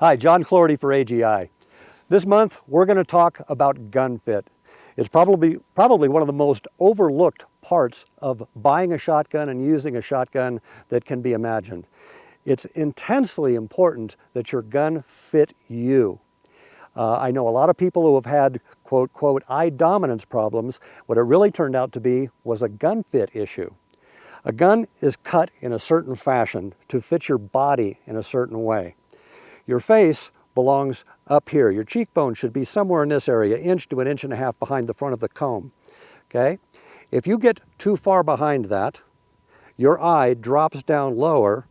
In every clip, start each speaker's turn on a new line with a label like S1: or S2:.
S1: Hi, John Clorty for AGI. This month we're going to talk about gun fit. It's probably one of the most overlooked parts of buying a shotgun and using a shotgun that can be imagined. It's intensely important that your gun fit you. I know a lot of people who have had quote eye dominance problems. What it really turned out to be was a gun fit issue. A gun is cut in a certain fashion to fit your body in a certain way. Your face belongs up here. Your cheekbone should be somewhere in this area, inch to an inch and a half behind the front of the comb. Okay? If you get too far behind that, your eye drops down lower,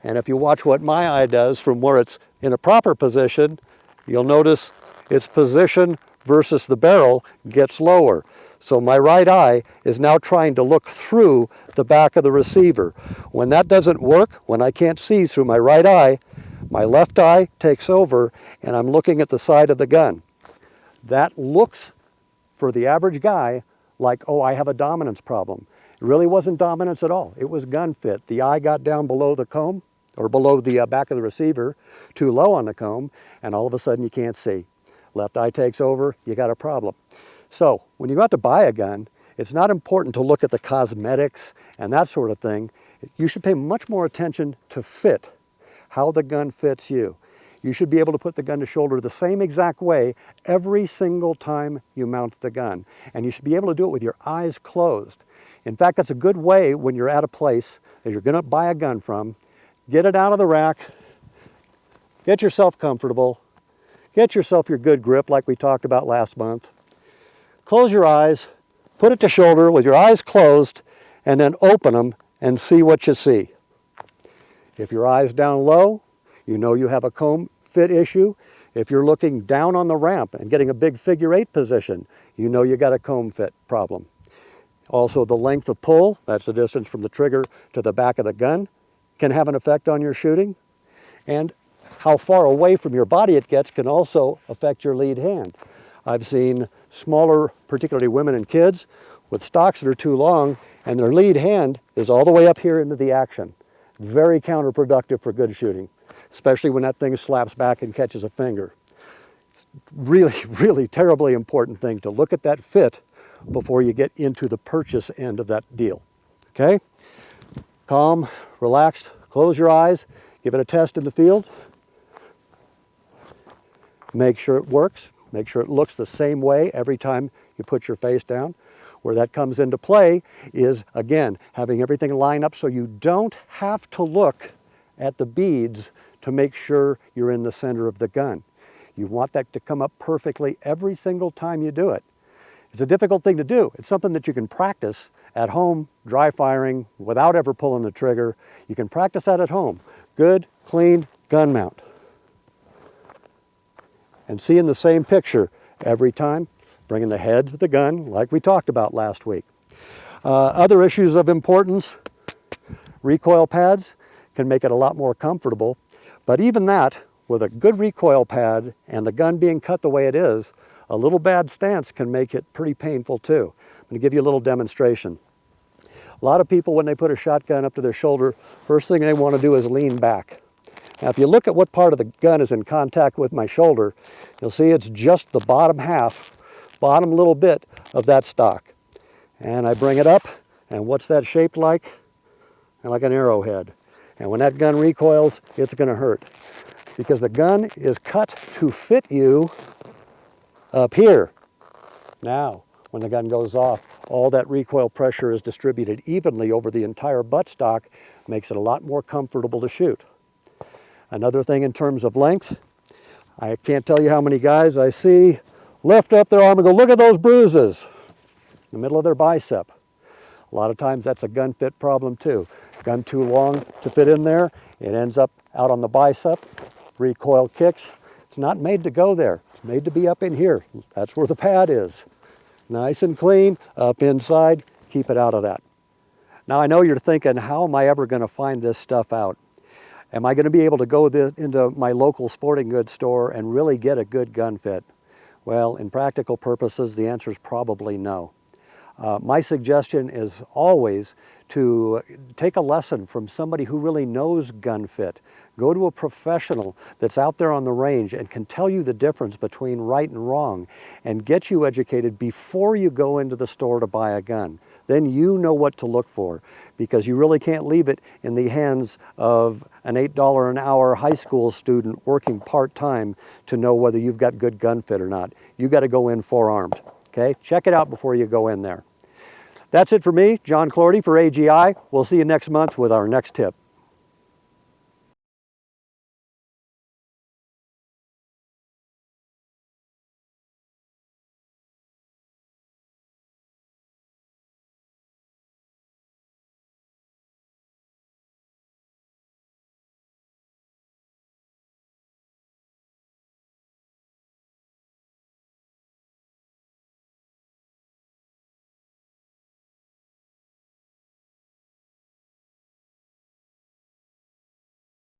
S1: and if you watch what my eye does from where it's in a proper position, you'll notice its position versus the barrel gets lower. So my right eye is now trying to look through the back of the receiver. When that doesn't work, when I can't see through my right eye, my left eye takes over and I'm looking at the side of the gun. That looks, for the average guy, like, oh, I have a dominance problem. It really wasn't dominance at all. It was gun fit. The eye got down below the comb, or below the back of the receiver, too low on the comb, and all of a sudden you can't see. Left eye takes over, you got a problem. So when you go out to buy a gun, it's not important to look at the cosmetics and that sort of thing. You should pay much more attention to fit, how the gun fits you. You should be able to put the gun to shoulder the same exact way every single time you mount the gun. And you should be able to do it with your eyes closed. In fact, that's a good way when you're at a place that you're going to buy a gun from. Get it out of the rack, get yourself comfortable, get yourself your good grip like we talked about last month. Close your eyes, put it to shoulder with your eyes closed, and then open them and see what you see. If your eye's down low, you know you have a comb fit issue. If you're looking down on the ramp and getting a big figure 8 position, you know you got a comb fit problem. Also, the length of pull, that's the distance from the trigger to the back of the gun, can have an effect on your shooting. And how far away from your body it gets can also affect your lead hand. I've seen smaller, particularly women and kids, with stocks that are too long, and their lead hand is all the way up here into the action. Very counterproductive for good shooting, especially when that thing slaps back and catches a finger. It's really terribly important thing to look at that fit before you get into the purchase end of that deal. Okay? Calm, relaxed, close your eyes, give it a test in the field. Make sure it works. Make sure it looks the same way every time you put your face down. Where that comes into play is, again, having everything line up so you don't have to look at the beads to make sure you're in the center of the gun. You want that to come up perfectly every single time you do it. It's a difficult thing to do. It's something that you can practice at home, dry firing, without ever pulling the trigger. You can practice that at home. Good, clean gun mount. And seeing the same picture every time, bringing the head to the gun like we talked about last week. Other issues of importance, recoil pads can make it a lot more comfortable, but even that, with a good recoil pad and the gun being cut the way it is, a little bad stance can make it pretty painful too. I'm going to give you a little demonstration. A lot of people, when they put a shotgun up to their shoulder, first thing they want to do is lean back. Now, if you look at what part of the gun is in contact with my shoulder, you'll see it's just the bottom half, bottom little bit of that stock. And I bring it up, and what's that shaped like? Like an arrowhead. And when that gun recoils, it's going to hurt. Because the gun is cut to fit you up here. Now, when the gun goes off, all that recoil pressure is distributed evenly over the entire buttstock, makes it a lot more comfortable to shoot. Another thing in terms of length, I can't tell you how many guys I see lift up their arm and go, look at those bruises in the middle of their bicep. A lot of times that's a gun fit problem too. Gun too long to fit in there, it ends up out on the bicep, recoil kicks. It's not made to go there, it's made to be up in here. That's where the pad is. Nice and clean, up inside, keep it out of that. Now I know you're thinking, how am I ever going to find this stuff out? Am I going to be able to go into my local sporting goods store and really get a good gun fit? Well, in practical purposes, the answer is probably no. My suggestion is always to take a lesson from somebody who really knows gun fit. Go to a professional that's out there on the range and can tell you the difference between right and wrong and get you educated before you go into the store to buy a gun. Then you know what to look for, because you really can't leave it in the hands of an $8 an hour high school student working part-time to know whether you've got good gun fit or not. You got to go in forearmed, okay? Check it out before you go in there. That's it for me, John Clordy for AGI. We'll see you next month with our next tip.